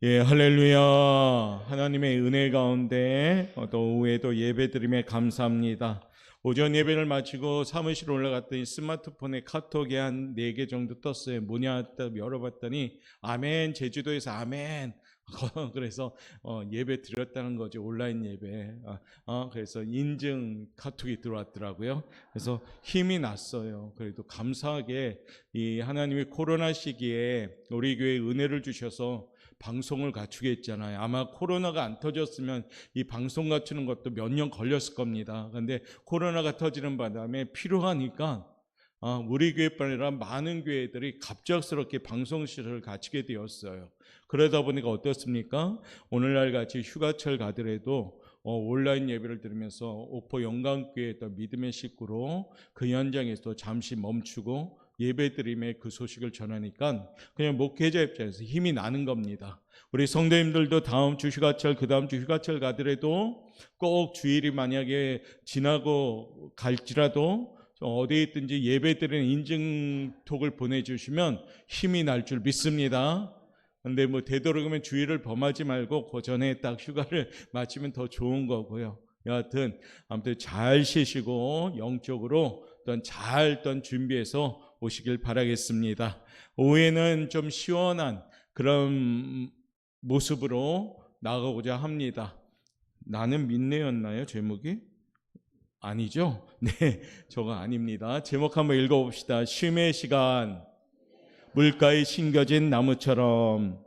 예, 할렐루야. 하나님의 은혜 가운데 또 오후에도 예배드림에 감사합니다. 오전 예배를 마치고 사무실 올라갔더니 스마트폰에 카톡이 한 4개 정도 떴어요. 뭐냐 열어봤더니 아멘, 제주도에서 아멘. 그래서 예배 드렸다는 거죠. 온라인 예배. 그래서 인증 카톡이 들어왔더라고요. 그래서 힘이 났어요. 그래도 감사하게 이 하나님이 코로나 시기에 우리 교회에 은혜를 주셔서 방송을 갖추게 했잖아요. 아마 코로나가 안 터졌으면 이 방송 갖추는 것도 몇 년 걸렸을 겁니다. 그런데 코로나가 터지는 바람에 필요하니까 우리 교회뿐 아니라 많은 교회들이 갑작스럽게 방송실을 갖추게 되었어요. 그러다 보니까 어떻습니까? 오늘날 같이 휴가철 가더라도 온라인 예배를 들으면서 오포 영광교회 또 믿음의 식구로 그 현장에서 잠시 멈추고 예배드림의 그 소식을 전하니까 그냥 목회자 입장에서 힘이 나는 겁니다. 우리 성도님들도 다음 주 휴가철, 그 다음 주 휴가철 가더라도 꼭 주일이 만약에 지나고 갈지라도 어디에 있든지 예배드리는 인증톡을 보내주시면 힘이 날 줄 믿습니다. 근데 뭐 되도록이면 주일을 범하지 말고 그 전에 딱 휴가를 마치면 더 좋은 거고요. 여하튼 아무튼 잘 쉬시고 영적으로 잘 준비해서 오시길 바라겠습니다. 오후에는 좀 시원한 그런 모습으로 나가고자 합니다. 나는 민네였나요? 제목이? 아니죠? 네, 저거 아닙니다. 제목 한번 읽어봅시다. 쉼의 시간, 물가에 심겨진 나무처럼.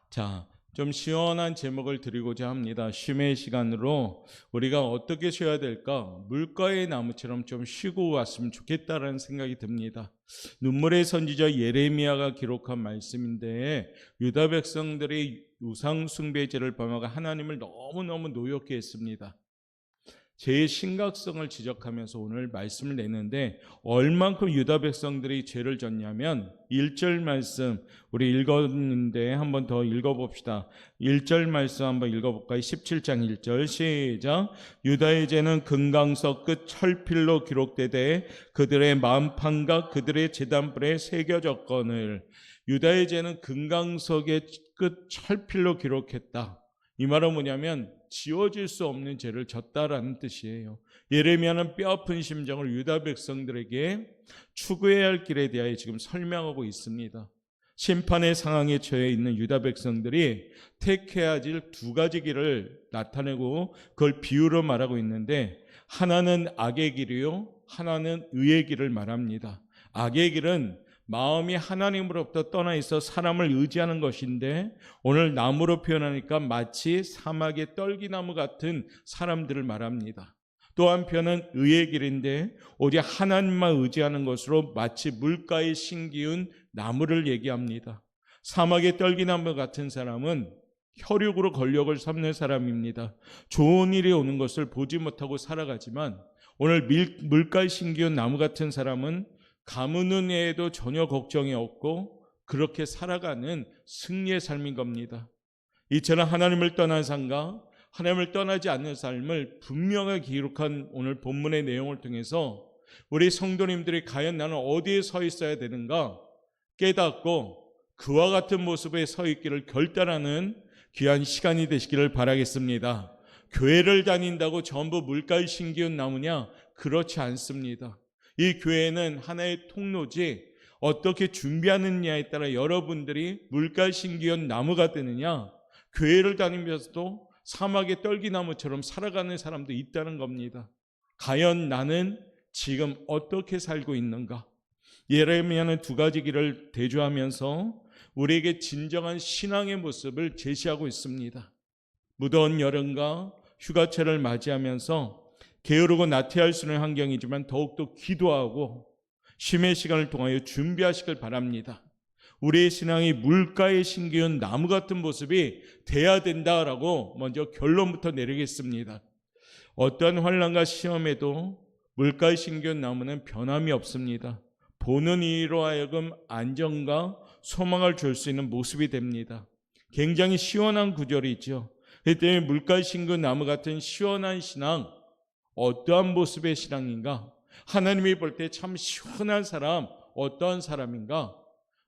자, 좀 시원한 제목을 드리고자 합니다. 쉼의 시간으로 우리가 어떻게 쉬어야 될까? 물가의 나무처럼 좀 쉬고 왔으면 좋겠다라는 생각이 듭니다. 눈물의 선지자 예레미야가 기록한 말씀인데 유다 백성들이 우상 숭배제를 범하고 하나님을 너무너무 노엽게 했습니다. 죄의 심각성을 지적하면서 오늘 말씀을 내는데 얼만큼 유다 백성들이 죄를 졌냐면 1절 말씀 우리 읽었는데 한번 더 읽어봅시다. 1절 말씀 한번 읽어볼까요? 17장 1절 시작. 유다의 죄는 금강석 끝 철필로 기록되되 그들의 만판과 그들의 제단불에 새겨졌거늘. 유다의 죄는 금강석의 끝 철필로 기록했다. 이 말은 뭐냐면 지워질 수 없는 죄를 졌다라는 뜻이에요. 예레미야는 뼈아픈 심정을 유다 백성들에게 추구해야 할 길에 대하여 지금 설명하고 있습니다. 심판의 상황에 처해 있는 유다 백성들이 택해야 할 2가지 길을 나타내고 그걸 비유로 말하고 있는데 하나는 악의 길이요, 하나는 의의 길을 말합니다. 악의 길은 마음이 하나님으로부터 떠나 있어 사람을 의지하는 것인데 오늘 나무로 표현하니까 마치 사막의 떨기나무 같은 사람들을 말합니다. 또 한편은 의의 길인데 오직 하나님만 의지하는 것으로 마치 물가에 심기운 나무를 얘기합니다. 사막의 떨기나무 같은 사람은 혈육으로 권력을 삼는 사람입니다. 좋은 일이 오는 것을 보지 못하고 살아가지만 오늘 물가에 심기운 나무 같은 사람은 가뭄은 해에도 전혀 걱정이 없고 그렇게 살아가는 승리의 삶인 겁니다. 이처럼 하나님을 떠난 삶과 하나님을 떠나지 않는 삶을 분명하게 기록한 오늘 본문의 내용을 통해서 우리 성도님들이 과연 나는 어디에 서 있어야 되는가 깨닫고 그와 같은 모습에 서 있기를 결단하는 귀한 시간이 되시기를 바라겠습니다. 교회를 다닌다고 전부 물가에 심기운 나무냐? 그렇지 않습니다. 이 교회는 하나의 통로지 어떻게 준비하느냐에 따라 여러분들이 물가에 심기운 나무가 되느냐, 교회를 다니면서도 사막의 떨기나무처럼 살아가는 사람도 있다는 겁니다. 과연 나는 지금 어떻게 살고 있는가? 예레미야는 2가지 길을 대조하면서 우리에게 진정한 신앙의 모습을 제시하고 있습니다. 무더운 여름과 휴가철을 맞이하면서 게으르고 나태할 수 있는 환경이지만 더욱더 기도하고 쉼의 시간을 통하여 준비하시길 바랍니다. 우리의 신앙이 물가에 심기운 나무 같은 모습이 돼야 된다라고 먼저 결론부터 내리겠습니다. 어떠한 환난과 시험에도 물가에 심기운 나무는 변함이 없습니다. 보는 이로 하여금 안정과 소망을 줄 수 있는 모습이 됩니다. 굉장히 시원한 구절이죠. 그렇기 때문에 물가에 심기운 나무 같은 시원한 신앙, 어떠한 모습의 신앙인가? 하나님이 볼 때 참 시원한 사람, 어떠한 사람인가?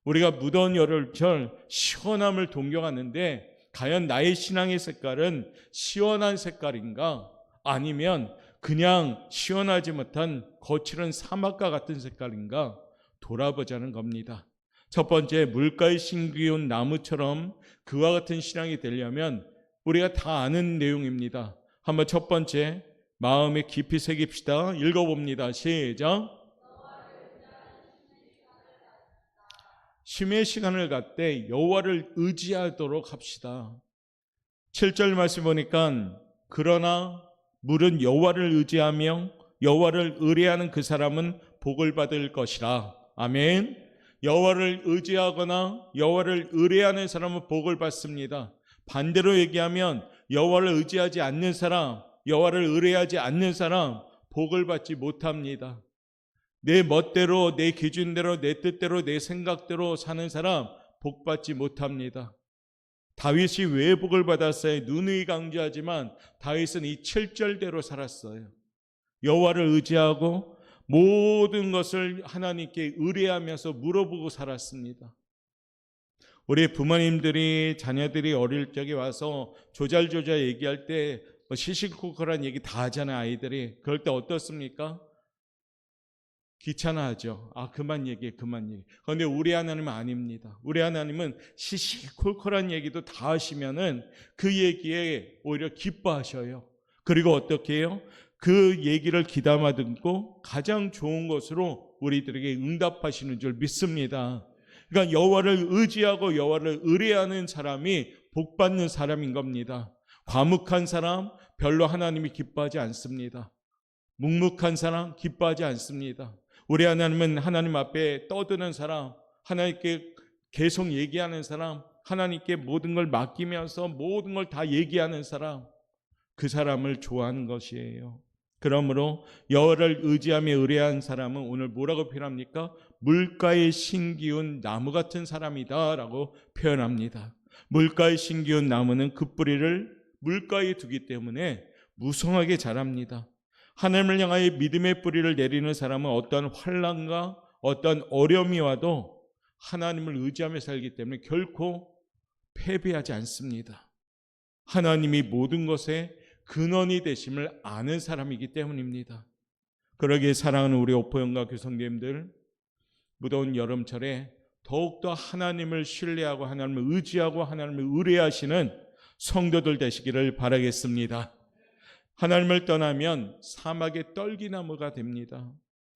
우리가 무더운 여름철 시원함을 동경하는데 과연 나의 신앙의 색깔은 시원한 색깔인가? 아니면 그냥 시원하지 못한 거칠은 사막과 같은 색깔인가? 돌아보자는 겁니다. 첫 번째, 물가에 심기운 나무처럼 그와 같은 신앙이 되려면 우리가 다 아는 내용입니다. 한번 첫 번째, 마음에 깊이 새깁시다. 읽어봅니다. 시작. 쉼의 시간을 갖되 여호와를 의지하도록 합시다. 7절 말씀 보니까 그러나 물은 여호와를 의지하며 여호와를 의뢰하는 그 사람은 복을 받을 것이라. 아멘. 여호와를 의지하거나 여호와를 의뢰하는 사람은 복을 받습니다. 반대로 얘기하면 여호와를 의지하지 않는 사람, 여호와를 의뢰하지 않는 사람 복을 받지 못합니다. 내 멋대로, 내 기준대로, 내 뜻대로, 내 생각대로 사는 사람 복 받지 못합니다. 다윗이 왜 복을 받았어요? 누누이 강조하지만 다윗은 이 7절대로 살았어요. 여호와를 의지하고 모든 것을 하나님께 의뢰하면서 물어보고 살았습니다. 우리 부모님들이 자녀들이 어릴 적에 와서 조잘조잘 얘기할 때 시시콜콜한 얘기 다 하잖아요. 아이들이. 그럴 때 어떻습니까? 귀찮아하죠. 그만 얘기해. 그런데 우리 하나님은 아닙니다. 우리 하나님은 시시콜콜한 얘기도 다 하시면은 그 얘기에 오히려 기뻐하셔요. 그리고 어떻게 해요? 그 얘기를 귀담아 듣고 가장 좋은 것으로 우리들에게 응답하시는 줄 믿습니다. 그러니까 여호와를 의지하고 여호와를 의뢰하는 사람이 복 받는 사람인 겁니다. 과묵한 사람 별로 하나님이 기뻐하지 않습니다. 묵묵한 사람 기뻐하지 않습니다. 우리 하나님은 하나님 앞에 떠드는 사람, 하나님께 계속 얘기하는 사람, 하나님께 모든 걸 맡기면서 모든 걸 다 얘기하는 사람, 그 사람을 좋아하는 것이에요. 그러므로 여호와를 의지하며 의뢰한 사람은 오늘 뭐라고 표현합니까? 물가에 심기운 나무 같은 사람이다 라고 표현합니다. 물가에 심기운 나무는 그 뿌리를 물가에 두기 때문에 무성하게 자랍니다. 하나님을 향하여 믿음의 뿌리를 내리는 사람은 어떠한 환난과 어떠한 어려움이 와도 하나님을 의지하며 살기 때문에 결코 패배하지 않습니다. 하나님이 모든 것에 근원이 되심을 아는 사람이기 때문입니다. 그러기에 사랑하는 우리 오포영과 교성님들, 무더운 여름철에 더욱더 하나님을 신뢰하고 하나님을 의지하고 하나님을 의뢰하시는 성도들 되시기를 바라겠습니다. 하나님을 떠나면 사막의 떨기나무가 됩니다.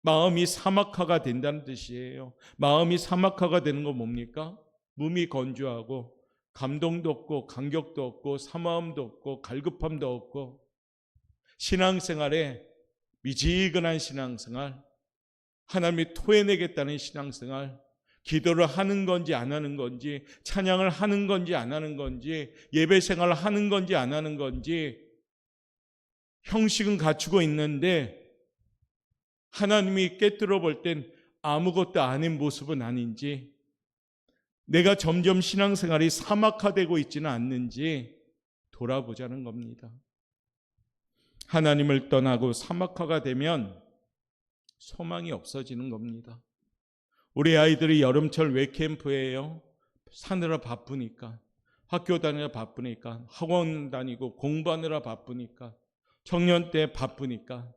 마음이 사막화가 된다는 뜻이에요. 마음이 사막화가 되는 건 뭡니까? 몸이 건조하고 감동도 없고 감격도 없고 사모함도 없고 갈급함도 없고 신앙생활에 미지근한 신앙생활, 하나님이 토해내겠다는 신앙생활, 기도를 하는 건지 안 하는 건지, 찬양을 하는 건지 안 하는 건지, 예배생활을 하는 건지 안 하는 건지, 형식은 갖추고 있는데 하나님이 꿰뚫어 볼 땐 아무것도 아닌 모습은 아닌지, 내가 점점 신앙생활이 사막화되고 있지는 않는지 돌아보자는 겁니다. 하나님을 떠나고 사막화가 되면 소망이 없어지는 겁니다. 우리 아이들이 여름철 왜 캠프예요? 사느라 바쁘니까, 학교 다니느라 바쁘니까, 학원 다니고 공부하느라 바쁘니까, 청년 때 바쁘니까.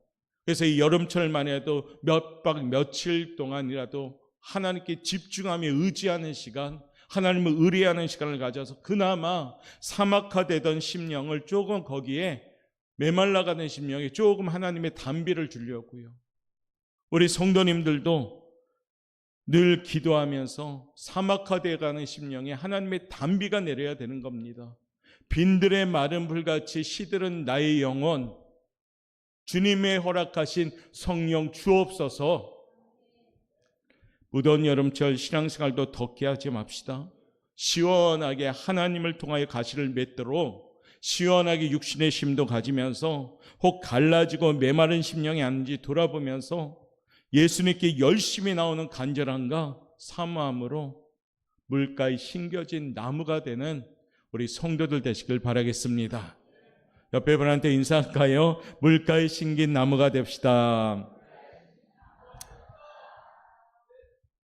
그래서 이 여름철만 해도 몇 박 며칠 동안이라도 하나님께 집중하며 의지하는 시간, 하나님을 의뢰하는 시간을 가져서 그나마 사막화되던 심령을 조금 거기에 메말라가는 심령에 조금 하나님의 단비를 주려고요. 우리 성도님들도 늘 기도하면서 사막화되어가는 심령에 하나님의 단비가 내려야 되는 겁니다. 빈들의 마른 불같이 시들은 나의 영혼, 주님의 허락하신 성령 주옵소서. 무더운 여름철 신앙생활도 덥게 하지 맙시다. 시원하게 하나님을 통하여 가시를 맺도록 시원하게 육신의 힘도 가지면서 혹 갈라지고 메마른 심령이 아닌지 돌아보면서 예수님께 열심히 나오는 간절함과 사모함으로 물가에 심겨진 나무가 되는 우리 성도들 되시길 바라겠습니다. 옆에 분한테 인사할까요? 물가에 심긴 나무가 됩시다.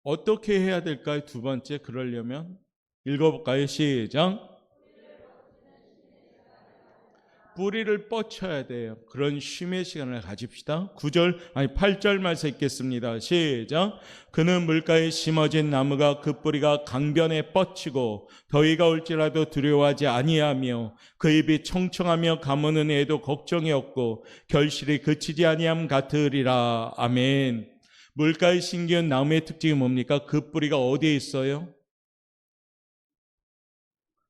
어떻게 해야 될까요? 두 번째, 그러려면 읽어볼까요? 시작. 뿌리를 뻗쳐야 돼요. 그런 쉼의 시간을 가집시다. 8절 말씀 읽겠습니다. 시작. 그는 물가에 심어진 나무가 그 뿌리가 강변에 뻗치고 더위가 올지라도 두려워하지 아니하며 그 잎이 청청하며 가무는 애도 걱정이 없고 결실이 그치지 아니함 같으리라. 아멘. 물가에 심기운 나무의 특징이 뭡니까? 그 뿌리가 어디에 있어요?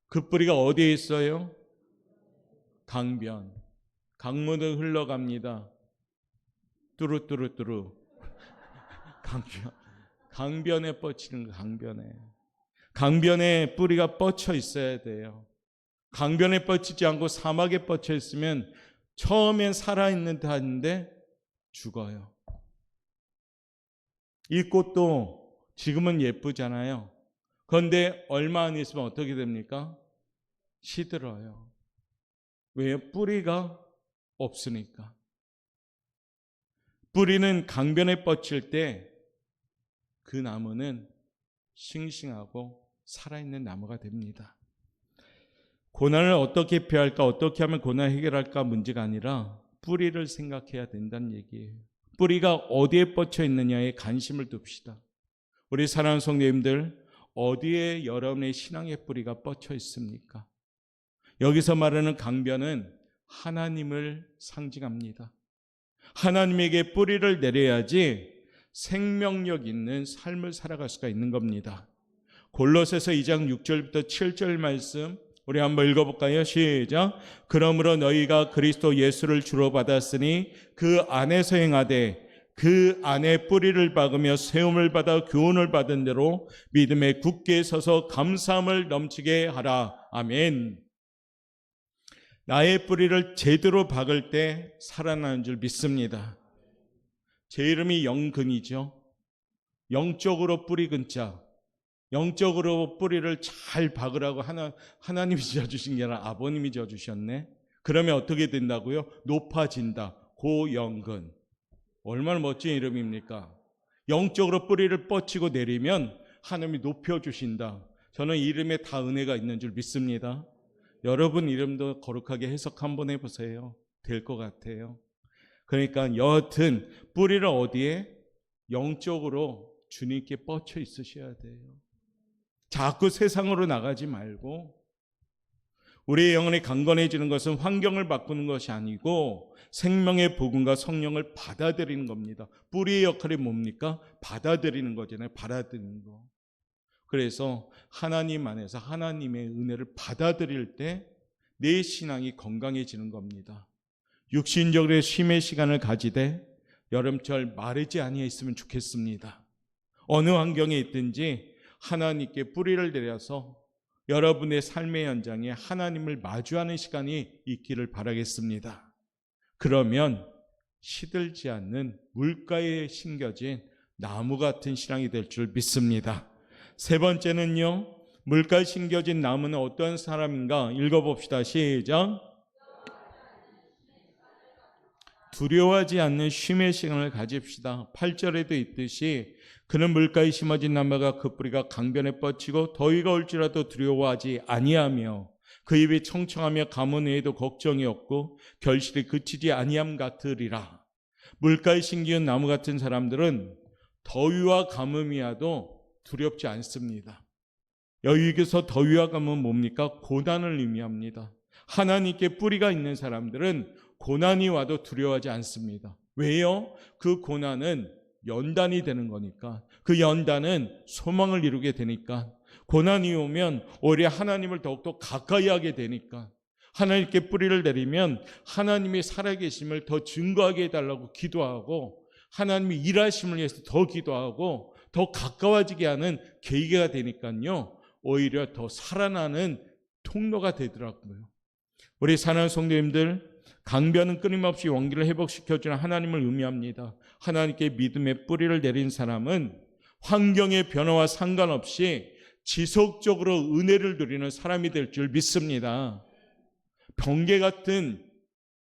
그 뿌리가 어디에 있어요? 강변. 강물은 흘러갑니다. 뚜루뚜루뚜루. 강변. 강변에 뻗치는 거, 강변에. 강변에 뿌리가 뻗쳐 있어야 돼요. 강변에 뻗치지 않고 사막에 뻗쳐 있으면 처음엔 살아있는 듯 하는데 죽어요. 이 꽃도 지금은 예쁘잖아요. 그런데 얼마 안 있으면 어떻게 됩니까? 시들어요. 왜요? 뿌리가 없으니까. 뿌리는 강변에 뻗칠 때 그 나무는 싱싱하고 살아있는 나무가 됩니다. 고난을 어떻게 피할까, 어떻게 하면 고난을 해결할까 문제가 아니라 뿌리를 생각해야 된다는 얘기예요. 뿌리가 어디에 뻗쳐 있느냐에 관심을 둡시다. 우리 사랑하는 성도님들, 어디에 여러분의 신앙의 뿌리가 뻗쳐 있습니까? 여기서 말하는 강변은 하나님을 상징합니다. 하나님에게 뿌리를 내려야지 생명력 있는 삶을 살아갈 수가 있는 겁니다. 골로새서 2장 6절부터 7절 말씀 우리 한번 읽어볼까요? 시작. 그러므로 너희가 그리스도 예수를 주로 받았으니 그 안에서 행하되 그 안에 뿌리를 박으며 세움을 받아 교훈을 받은 대로 믿음에 굳게 서서 감사함을 넘치게 하라. 아멘. 나의 뿌리를 제대로 박을 때 살아나는 줄 믿습니다. 제 이름이 영근이죠. 영적으로 뿌리 근자. 영적으로 뿌리를 잘 박으라고 하나님이 지어주신 게 아니라 아버님이 지어주셨네. 그러면 어떻게 된다고요? 높아진다. 고영근. 얼마나 멋진 이름입니까? 영적으로 뿌리를 뻗치고 내리면 하나님이 높여주신다. 저는 이름에 다 은혜가 있는 줄 믿습니다. 여러분 이름도 거룩하게 해석 한번 해보세요. 될 것 같아요. 그러니까 여하튼 뿌리를 어디에? 영적으로 주님께 뻗쳐 있으셔야 돼요. 자꾸 세상으로 나가지 말고, 우리의 영혼이 강건해지는 것은 환경을 바꾸는 것이 아니고 생명의 복음과 성령을 받아들이는 겁니다. 뿌리의 역할이 뭡니까? 받아들이는 거잖아요. 받아들이는 거. 그래서 하나님 안에서 하나님의 은혜를 받아들일 때 내 신앙이 건강해지는 겁니다. 육신적으로 쉼의 시간을 가지되 여름철 마르지 아니해 있으면 좋겠습니다. 어느 환경에 있든지 하나님께 뿌리를 내려서 여러분의 삶의 현장에 하나님을 마주하는 시간이 있기를 바라겠습니다. 그러면 시들지 않는 물가에 심겨진 나무 같은 신앙이 될 줄 믿습니다. 세 번째는요, 물가에 심겨진 나무는 어떤 사람인가 읽어봅시다. 시작. 두려워하지 않는 쉼의 시간을 가집시다. 8절에도 있듯이 그는 물가에 심어진 나무가 그 뿌리가 강변에 뻗치고 더위가 올지라도 두려워하지 아니하며 그 잎이 청청하며 가뭄 외에도 걱정이 없고 결실이 그치지 아니함 같으리라. 물가에 심기운 나무 같은 사람들은 더위와 가뭄이 와도 두렵지 않습니다. 여기서 더위와 가뭄은 뭡니까? 고난을 의미합니다. 하나님께 뿌리가 있는 사람들은 고난이 와도 두려워하지 않습니다. 왜요? 그 고난은 연단이 되는 거니까. 그 연단은 소망을 이루게 되니까. 고난이 오면 오히려 하나님을 더욱더 가까이 하게 되니까. 하나님께 뿌리를 내리면 하나님이 살아계심을 더 증거하게 해달라고 기도하고 하나님이 일하심을 위해서 더 기도하고 더 가까워지게 하는 계기가 되니까요. 오히려 더 살아나는 통로가 되더라고요. 우리 사랑하는 성도님들, 강변은 끊임없이 원기를 회복시켜주는 하나님을 의미합니다. 하나님께 믿음의 뿌리를 내린 사람은 환경의 변화와 상관없이 지속적으로 은혜를 누리는 사람이 될 줄 믿습니다. 번개 같은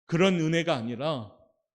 그런 은혜가 아니라,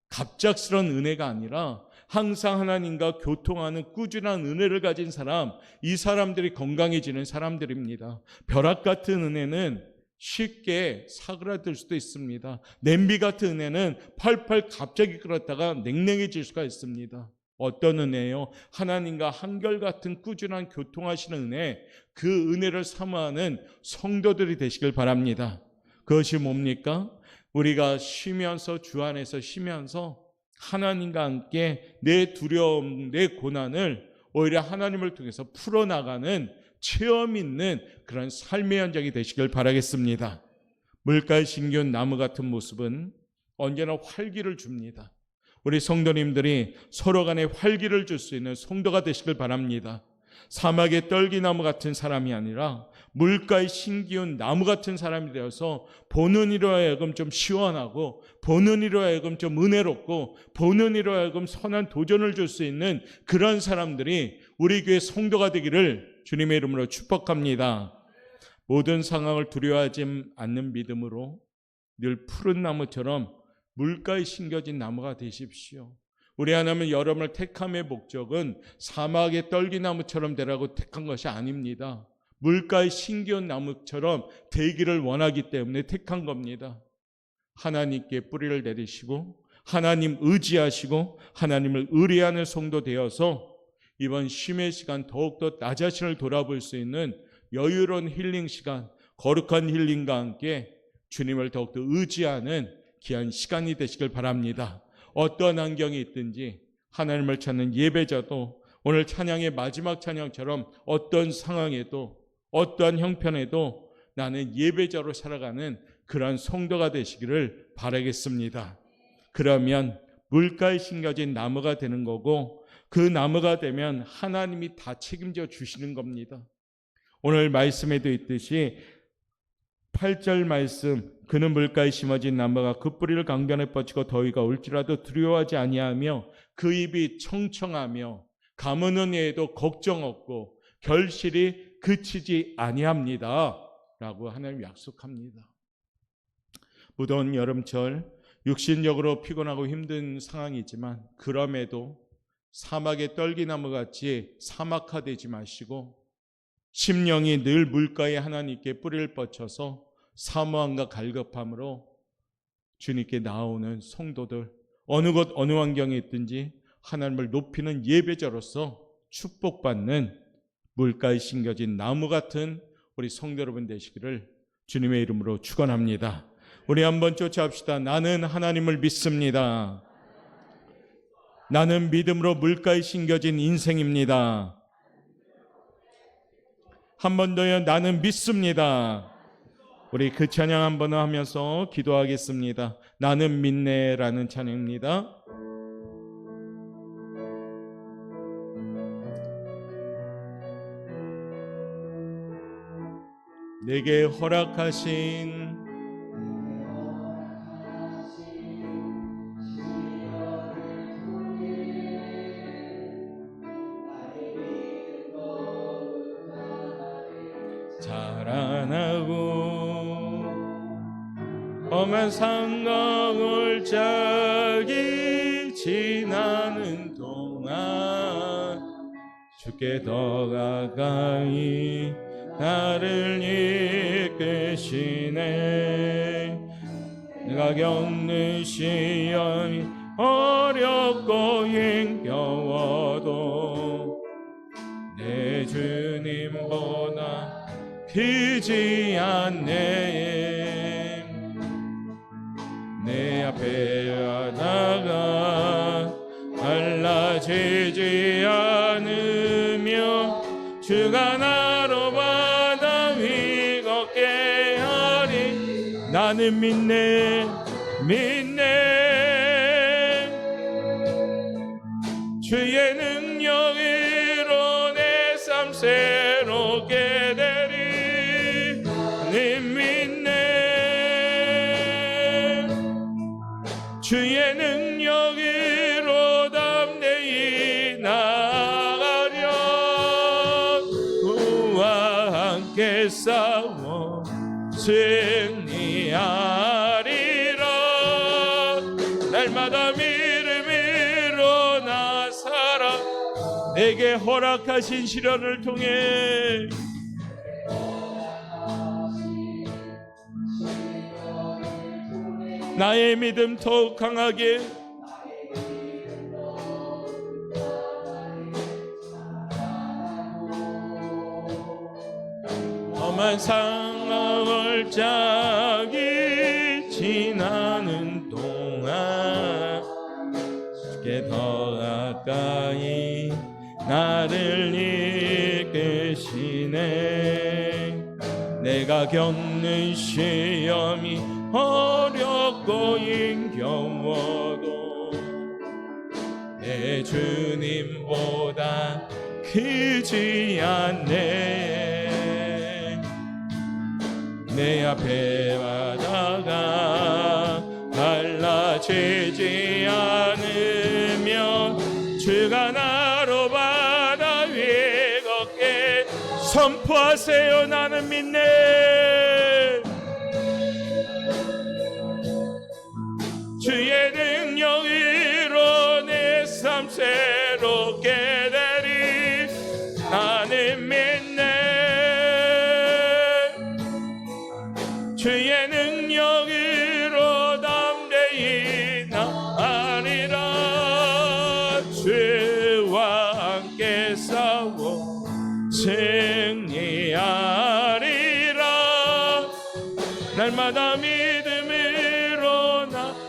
갑작스러운 은혜가 아니라 항상 하나님과 교통하는 꾸준한 은혜를 가진 사람, 이 사람들이 건강해지는 사람들입니다. 벼락 같은 은혜는 쉽게 사그라들 수도 있습니다. 냄비 같은 은혜는 펄펄 갑자기 끓었다가 냉랭해질 수가 있습니다. 어떤 은혜요? 하나님과 한결같은 꾸준한 교통하시는 은혜, 그 은혜를 사모하는 성도들이 되시길 바랍니다. 그것이 뭡니까? 우리가 쉬면서, 주 안에서 쉬면서 하나님과 함께 내 두려움, 내 고난을 오히려 하나님을 통해서 풀어나가는 체험 있는 그런 삶의 현장이 되시길 바라겠습니다. 물가에 심겨온 나무 같은 모습은 언제나 활기를 줍니다. 우리 성도님들이 서로 간에 활기를 줄 수 있는 성도가 되시길 바랍니다. 사막의 떨기나무 같은 사람이 아니라 물가에 심기운 나무 같은 사람이 되어서 보는 이로 하여금 좀 시원하고, 보는 이로 하여금 좀 은혜롭고, 보는 이로 하여금 선한 도전을 줄 수 있는 그런 사람들이 우리 교회 성도가 되기를 주님의 이름으로 축복합니다. 모든 상황을 두려워하지 않는 믿음으로 늘 푸른 나무처럼 물가에 심겨진 나무가 되십시오. 우리 하나님은 여러분을 택함의 목적은 사막의 떨기나무처럼 되라고 택한 것이 아닙니다. 물가에 심겨온 나무처럼 되기를 원하기 때문에 택한 겁니다. 하나님께 뿌리를 내리시고 하나님 의지하시고 하나님을 의뢰하는 성도 되어서 이번 쉼의 시간 더욱더 나 자신을 돌아볼 수 있는 여유로운 힐링 시간, 거룩한 힐링과 함께 주님을 더욱더 의지하는 귀한 시간이 되시길 바랍니다. 어떠한 환경이 있든지 하나님을 찾는 예배자도 오늘 찬양의 마지막 찬양처럼 어떤 상황에도 어떠한 형편에도 나는 예배자로 살아가는 그러한 성도가 되시기를 바라겠습니다. 그러면 물가에 심겨진 나무가 되는 거고, 그 나무가 되면 하나님이 다 책임져 주시는 겁니다. 오늘 말씀에도 있듯이 8절 말씀, 그는 물가에 심어진 나무가 그 뿌리를 강변에 뻗치고 더위가 올지라도 두려워하지 아니하며 그 잎이 청청하며 가무는 해에도 걱정 없고 결실이 그치지 아니합니다 라고 하나님 약속합니다. 무더운 여름철 육신적으로 피곤하고 힘든 상황이지만 그럼에도 사막의 떨기나무같이 사막화되지 마시고 심령이 늘 물가에 하나님께 뿌리를 뻗쳐서 사모함과 갈급함으로 주님께 나오는 성도들, 어느 곳 어느 환경에 있든지 하나님을 높이는 예배자로서 축복받는 물가에 심겨진 나무 같은 우리 성도 여러분 되시기를 주님의 이름으로 축원합니다. 우리 한번 쫓아합시다. 나는 하나님을 믿습니다. 나는 믿음으로 물가에 심겨진 인생입니다. 한 번 더요. 나는 믿습니다. 우리 그 찬양 한번 하면서 기도하겠습니다. 나는 믿네라는 찬양입니다. 내게 허락하신 자라나고 험한 상황을 짝이 지나는 동안 주께 더 가까이 나를 이끄시네. 내가 겪는 시험이 어렵고 힘겨워도 내 주님보다 피지 않네. 내 앞에 바다가 갈라지지 않으며 주가 나로 바다 위 걷게 하리. 나는 믿네 주의 능력으로 내 삶 새롭게 되리. 나는 믿네 주의 능력으로 담대히 나가려. 그와 함께 싸워 승리하리라. 날마다 믿음으로 나 내게 허락하신 시련을 통해 나의 믿음 더욱 강하게 험한 상황을 짝이 지나는 동안 주께 더 가까이 나를 이끄시네. 내가 겪는 시험이 어렵고 힘겨워도 내 주님보다 크지 않네. 내 앞에 바다가 갈라지지 않으면 주가 나로 바다 위에 걷게 선포하세요. 나는 믿네. 주의 능력으로 내 삶 새롭게 되리. 나는 믿네. 주의 능력으로 담대히 나아리라. 주와 함께 싸워 승리하리라. 날마다 믿음으로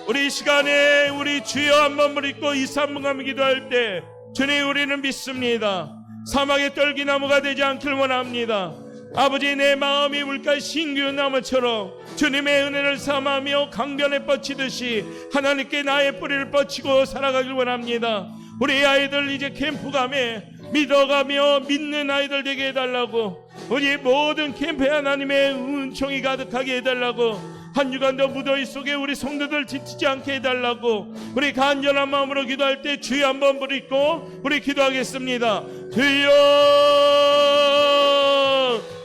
우리 시간에 우리 주여 한번 부르고 2, 3분간 기도할 때 주님 우리는 믿습니다. 사막의 떨기나무가 되지 않길 원합니다. 아버지 내 마음이 물가의 신기한 나무처럼 주님의 은혜를 삼으며 강변에 뻗치듯이 하나님께 나의 뿌리를 뻗치고 살아가길 원합니다. 우리 아이들 이제 캠프 가매 믿어가며 믿는 아이들 되게 해달라고, 우리 모든 캠프에 하나님의 은총이 가득하게 해달라고, 한 주간도 무더위 속에 우리 성도들 지치지 않게 해달라고 우리 간절한 마음으로 기도할 때 주여 한번 부르고 우리 기도하겠습니다. 주여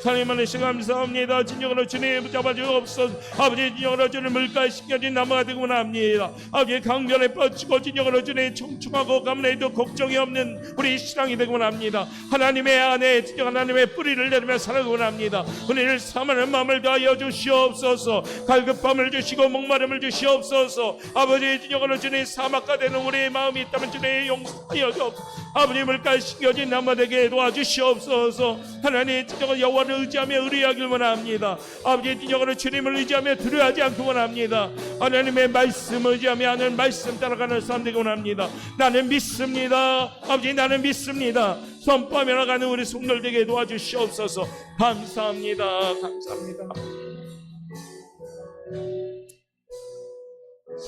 하나님 안에 감사합니다. 진정으로 주님 붙잡아 주옵소서. 아버지 진정으로 주님 물가에 씻겨진 나무가 되고 원합니다. 아버지 강변에 뻗치고 진정으로 주님 청충하고 가문에도 걱정이 없는 우리 신앙이 되고 원합니다. 하나님의 안에 진정 하나님의 뿌리를 내리며 살아가고 원합니다. 은혜를 삼하는 마음을 다하여 주시옵소서. 갈급함을 주시고 목마름을 주시옵소서. 아버지 진정으로 주님 사막가 되는 우리의 마음이 있다면 주님 용서하여 주옵소서. 아버지 물가에 씻겨진 나무 되게 도와주시옵소서. 하나님 진정으로 여호와를 의지하며 의뢰하길 원합니다. 아버지 진정으로 주님을 의지하며 두려워하지 않기 원합니다. 하나님의 말씀을 의지하며 하는 말씀 따라가는 사람 되기 원합니다. 나는 믿습니다. 아버지 나는 믿습니다. 선포하며 나가는 우리 성도들 되게 도와주시옵소서. 감사합니다. 감사합니다.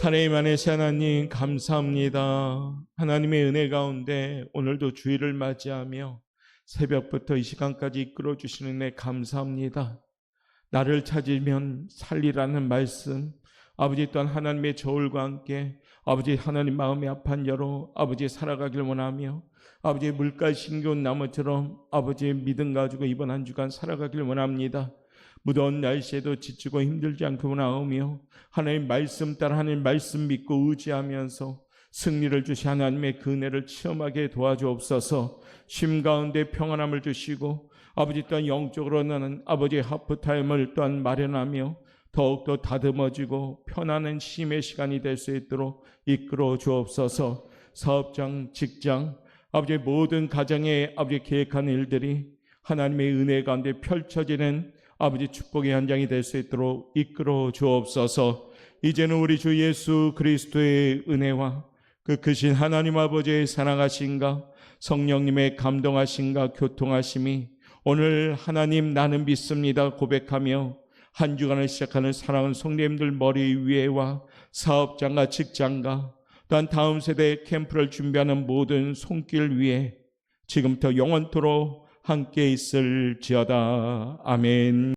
살아있는 하나님 감사합니다. 하나님의 은혜 가운데 오늘도 주일을 맞이하며 새벽부터 이 시간까지 이끌어 주시는 은혜 감사합니다. 나를 찾으면 살리라는 말씀, 아버지 또한 하나님의 저울과 함께 아버지 하나님 마음의 합한 여로 아버지 살아가길 원하며 아버지 물가 신겨운 나무처럼 아버지의 믿음 가지고 이번 한 주간 살아가길 원합니다. 무더운 날씨에도 지치고 힘들지 않게 원하오며 하나님 말씀 따라 하나님 말씀 믿고 의지하면서 승리를 주시 하나님의 그 은혜를 체험하게 도와주옵소서. 쉼 가운데 평안함을 주시고 아버지 또한 영적으로는 아버지의 하프타임을 또한 마련하며 더욱더 다듬어지고 편안한 쉼의 시간이 될 수 있도록 이끌어 주옵소서. 사업장, 직장, 아버지의 모든 가정에 아버지 계획하는 일들이 하나님의 은혜 가운데 펼쳐지는 아버지 축복의 현장이 될 수 있도록 이끌어 주옵소서. 이제는 우리 주 예수 그리스도의 은혜와 그 크신 하나님 아버지의 사랑하심과 성령님의 감동하심과 교통하심이 오늘 하나님 나는 믿습니다 고백하며 한 주간을 시작하는 사랑하는 성도님들 머리 위에와 사업장과 직장과 또한 다음 세대 캠프를 준비하는 모든 손길 위에 지금부터 영원토록 함께 있을지어다. 아멘.